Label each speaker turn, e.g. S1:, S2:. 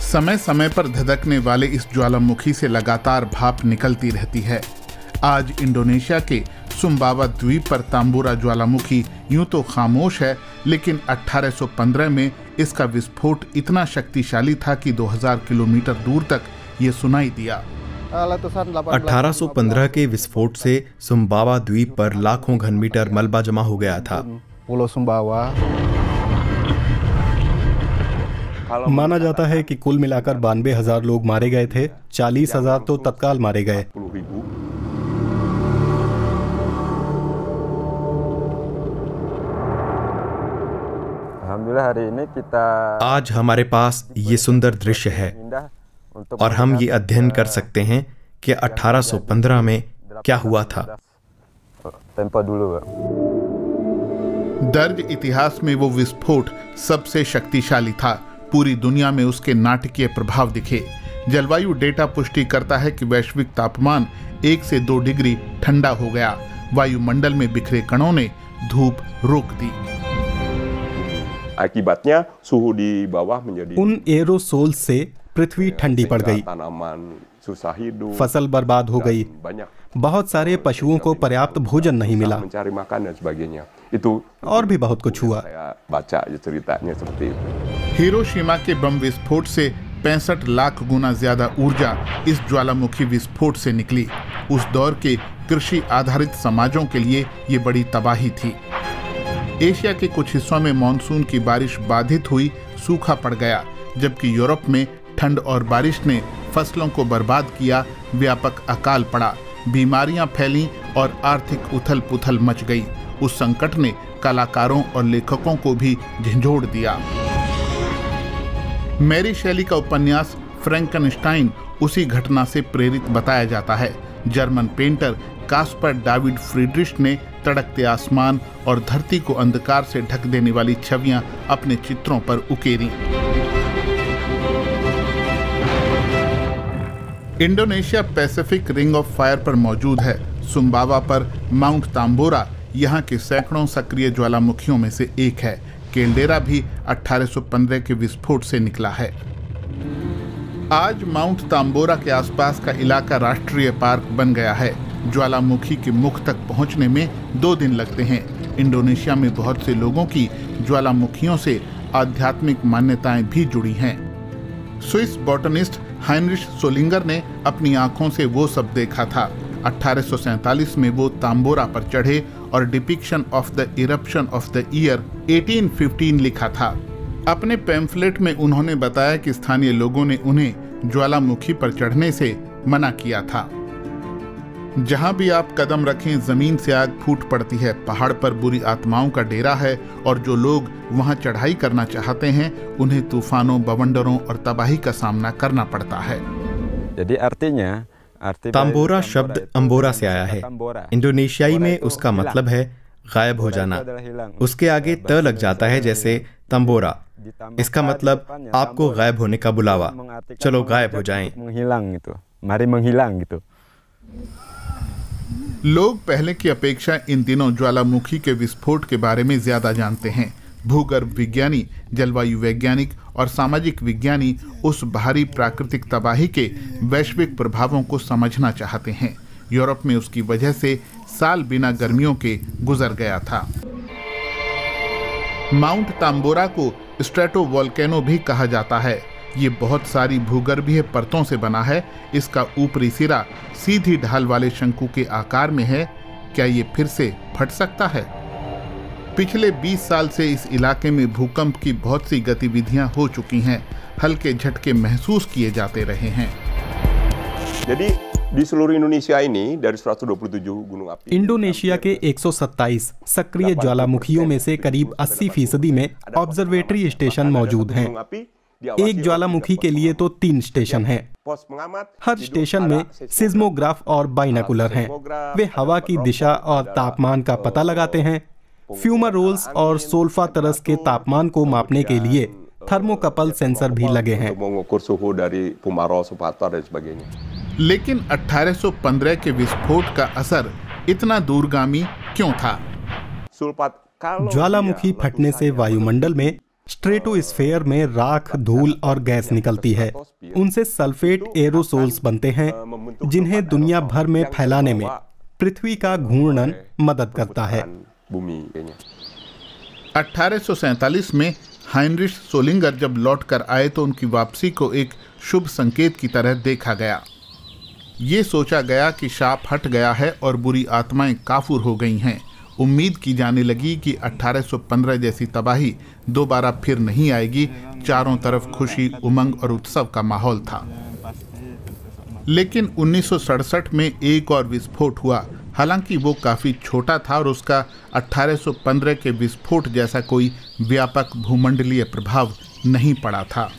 S1: समय समय पर धधकने वाले इस ज्वालामुखी से लगातार भाप निकलती रहती है। आज इंडोनेशिया के सुम्बावा द्वीप पर तांबूरा ज्वालामुखी यूं तो खामोश है, लेकिन 1815 में इसका विस्फोट इतना शक्तिशाली था कि 2000 किलोमीटर दूर तक ये सुनाई दिया।
S2: 1815 के विस्फोट से सुम्बावा द्वीप पर लाखों घन मीटर मलबा जमा हो गया था।
S3: माना जाता है कि कुल मिलाकर 92,000 लोग मारे गए थे। 40,000 तो तत्काल मारे गए।
S2: आज हमारे पास ये सुंदर दृश्य है और हम ये अध्ययन कर सकते हैं कि 1815 में क्या हुआ था।
S1: दर्ज इतिहास में वो विस्फोट सबसे शक्तिशाली था। पूरी दुनिया में उसके नाटकीय प्रभाव दिखे। जलवायु डेटा पुष्टि करता है कि वैश्विक तापमान 1 से 2 डिग्री ठंडा हो गया। वायुमंडल में बिखरे कणों ने धूप रोक दी।
S3: उन एरोसोल से पृथ्वी ठंडी पड़ गई, फसल बर्बाद हो गई, बहुत सारे पशुओं को पर्याप्त भोजन नहीं मिला और भी बहुत कुछ हुआ।
S1: हिरोशिमा के बम विस्फोट से 65 लाख गुना ज्यादा ऊर्जा इस ज्वालामुखी विस्फोट से निकली। उस दौर के कृषि आधारित समाजों के लिए ये बड़ी तबाही थी। एशिया के कुछ हिस्सों में मानसून की बारिश बाधित हुई, सूखा पड़ गया, जबकि यूरोप में ठंड और बारिश ने फसलों को बर्बाद किया। व्यापक अकाल पड़ा, बीमारियां फैलीं और आर्थिक उथल पुथल मच गई। उस संकट ने कलाकारों और लेखकों को भी झंझोड़ दिया। मैरी शेली का उपन्यास फ्रैंकनस्टाइन उसी घटना से प्रेरित बताया जाता है। जर्मन पेंटर कास्पर डाविड फ्रीड्रिश ने तड़कते आसमान और धरती को अंधकार से ढक देने वाली छवियां अपने चित्रों पर उकेरी। Indonesia Pacific ring of fire पर मौजूद है। सुम्बावा पर माउंट तांबोरा यहाँ के सैकड़ों सक्रिय ज्वालामुखियों में से एक है। केल्डेरा भी 1815 के विस्फोट से निकला है। आज माउंट तांबोरा के आसपास का इलाका राष्ट्रीय पार्क बन गया है। ज्वालामुखी के मुख तक पहुंचने में 2 दिन लगते हैं। इंडोनेशिया में बहुत से लोगों की ज्वालामुखियों से आध्यात्मिक मान्यताएं भी जुड़ी हैं। स्विस बॉटनिस्ट हाइनरिश सोलिंगर ने अपनी आंखों से वो सब देखा था। 1847 में वो तांबोरा पर चढ़े और depiction of the eruption of the year 1815 लिखा था। अपने पैम्फलेट में उन्होंने बताया कि स्थानीय लोगों ने उन्हें ज्वालामुखी पर चढ़ने से मना किया था। जहां भी आप कदम रखें जमीन से आग फूट पड़ती है। पहाड़ पर बुरी आत्माओं का डेरा है और जो लोग वहां चढ़ाई करना चाहते हैं उन्हें तूफानों, बवंडरों और तबाही का सामना करना पड़ता है।
S2: तांबोरा शब्द अंबोरा से आया है। इंडोनेशियाई में उसका मतलब है गायब हो जाना। उसके आगे त लग जाता है, जैसे तंबोरा। इसका मतलब आपको गायब होने का बुलावा, चलो गायब हो जाएं।
S1: लोग पहले की अपेक्षा इन दिनों ज्वालामुखी के विस्फोट के बारे में ज्यादा जानते हैं। भूगर्भ विज्ञानी, जलवायु वैज्ञानिक और सामाजिक विज्ञानी उस भारी प्राकृतिक तबाही के वैश्विक प्रभावों को समझना चाहते हैं। यूरोप में उसकी वजह से साल बिना गर्मियों के गुजर गया था। माउंट तांबोरा को स्ट्रेटोवोल्केनो भी कहा जाता है। ये बहुत सारी भूगर्भीय परतों से बना है। इसका ऊपरी सिरा सीधी ढाल वाले शंकु के आकार में है। क्या ये फिर से फट सकता है? पिछले 20 साल से इस इलाके में भूकंप की बहुत सी गतिविधियां हो चुकी हैं। हल्के झटके महसूस किए जाते रहे हैं।
S3: इंडोनेशिया के 127 सक्रिय ज्वालामुखियों में से करीब 80% में ऑब्जर्वेटरी स्टेशन मौजूद हैं। एक ज्वालामुखी के लिए तो 3 स्टेशन हैं। हर स्टेशन में सिज्मोग्राफ और बाइनोकुलर हैं। वे हवा की दिशा और तापमान का पता लगाते हैं। फ्यूमारोल्स और सोल्फातरस के तापमान को मापने के लिए थर्मोकपल सेंसर भी लगे हैं।
S1: लेकिन 1815 के विस्फोट का असर इतना दूरगामी क्यों था?
S3: ज्वालामुखी फटने से वायुमंडल में स्ट्रेटोस्फेयर में राख, धूल और गैस निकलती है। उनसे सल्फेट एरोसोल्स बनते हैं, जिन्हें दुनिया भर में फैलाने में पृथ्वी का घूर्णन मदद करता है।
S1: 1847 में हाइनरिश सोलिंगर जब लौटकर आए तो उनकी वापसी को एक शुभ संकेत की तरह देखा गया। ये सोचा गया कि शाप हट गया है और बुरी आत्माएं काफूर हो गई हैं। उम्मीद की जाने लगी कि 1815 जैसी तबाही दोबारा फिर नहीं आएगी। चारों तरफ खुशी, उमंग और उत्सव का माहौल था। लेकिन 1967 में एक और विस्फोट हुआ। हालांकि वो काफ़ी छोटा था और उसका 1815 के विस्फोट जैसा कोई व्यापक भूमंडलीय प्रभाव नहीं पड़ा था।